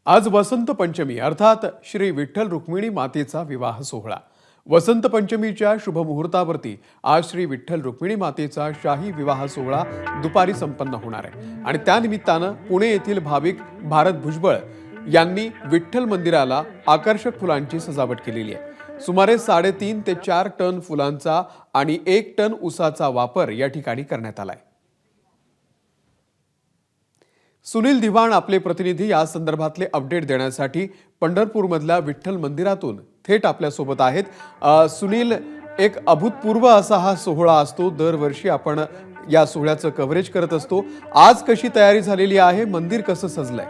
आज वसंत पंचमी अर्थात श्री विठ्ठल रुक्मिणी मातेचा विवाह सोहळा। वसंत पंचमीच्या शुभ मुहूर्तावरती आज श्री विठ्ठल रुक्मिणी मातेचा शाही विवाह सोहळा दुपारी संपन्न होणार आहे आणि त्या निमित्तानं पुणे येथील भाविक भारत भुजबळ यांनी विठ्ठल मंदिराला आकर्षक फुलांची सजावट केलेली आहे। सुमारे 3.5 ते 4 टन फुलांचा आणि 1 टन ऊसाचा वापर या ठिकाणी करण्यात आलाय। सुनील दिवाण आपले प्रतिनिधी या संदर्भातले अपडेट देण्यासाठी पंढरपूरमधल्या विठ्ठल मंदिरातून थेट आपल्या सोबत आहेत। सुनील, एक अभूतपूर्व असा हा सोहळा असतो, दरवर्षी आपण या सोहळ्याचं कव्हरेज करत असतो। आज कशी तयारी झालेली आहे, मंदिर कसं सजलंय?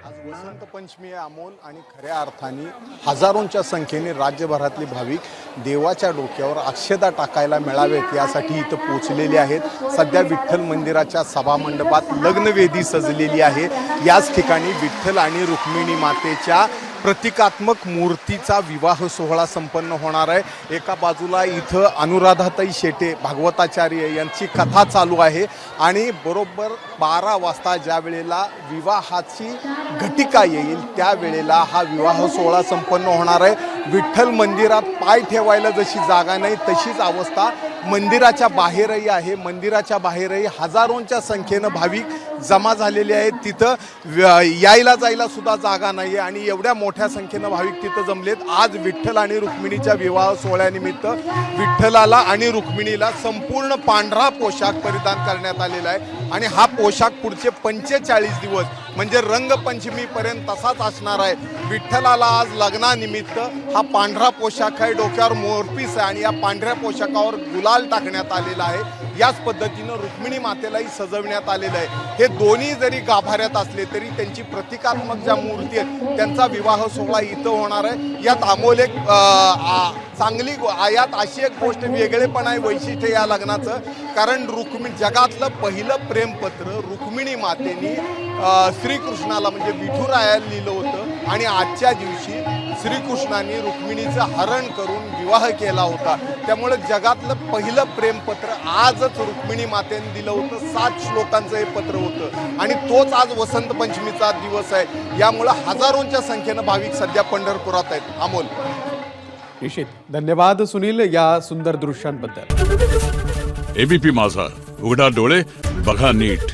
आज वसंत पंचमी अमोल आणि खऱ्या अर्थाने हजारोंच्या संख्येने राज्यभरातले भाविक देवाच्या डोक्यावर अक्षता टाकायला मिळावेत यासाठी इथं पोहोचलेले आहेत। सध्या विठ्ठल मंदिराच्या सभामंडपात लग्नवेदी सजलेली आहे। याच ठिकाणी विठ्ठल आणि रुक्मिणी मातेच्या प्रतिकात्मक मूर्तीचा विवाह सोहळा संपन्न होणार आहे। एका बाजूला इथं अनुराधाताई शेटे भागवताचार्य यांची कथा चालू आहे आणि बरोबर 12 वाजता ज्या वेळेला विवाहाची घटिका येईल त्यावेळेला हा विवाह सोहळा संपन्न होणार आहे। विठ्ठल मंदिरात पाय ठेवायला जशी जागा नाही तशीच अवस्था मंदिराच्या बाहेरही आहे। मंदिराच्या बाहेरही हजारोंच्या संख्येनं भाविक जमा झालेले आहेत। तिथं यायला जायला सुद्धा जागा नाही आहे आणि एवढ्या मोठ्या संख्येनं भाविक तिथं जमलेत। आज विठ्ठल आणि रुक्मिणीच्या विवाह सोहळ्यानिमित्त विठ्ठलाला आणि रुक्मिणीला संपूर्ण पांढरा पोशाख परिधान करण्यात आलेला आहे आणि हा पोशाख पुढचे 45 दिवस म्हणजे रंगपंचमीपर्यंत तसाच असणार आहे। विठ्ठलाला आज लग्नानिमित्त हा पांढरा पोशाख आहे, डोक्यावर मोरपीस आहे आणि या पांढऱ्या पोशाखावर गुलाल टाकण्यात आलेला आहे। याच पद्धतीनं रुक्मिणी मातेलाही सजवण्यात आलेलं आहे। हे दोन्ही जरी गाभाऱ्यात असले तरी त्यांची प्रतिकात्मक ज्या मूर्ती आहेत त्यांचा विवाह सोहळा इथं होणार आहे। यात अमोल एक चांगली यात अशी एक गोष्ट वेगळेपण आहे, वैशिष्ट्य या लग्नाचं, कारण जगातलं पहिलं प्रेमपत्र रुक्मिणी मातेनी श्रीकृष्णाला म्हणजे विठुरायाला लिहिलं होतं आणि आजच्या दिवशी श्रीकृष्णाने रुक्मिणीचं हरण करून विवाह केला होता। त्यामुळे जगातलं पहिलं प्रेमपत्र आजच रुक्मिणी मातेने दिलं होतं। 7 श्लोकांचं हे पत्र होतं आणि तोच आज वसंत पंचमीचा दिवस आहे। यामुळे हजारोंच्या संख्येनं भाविक सध्या पंढरपुरात आहेत। अमोल, निश्चित धन्यवाद सुनील या सुंदर दृश्यांबद्दल। एबीपी माझा, उघडा डोळे बघा नीट।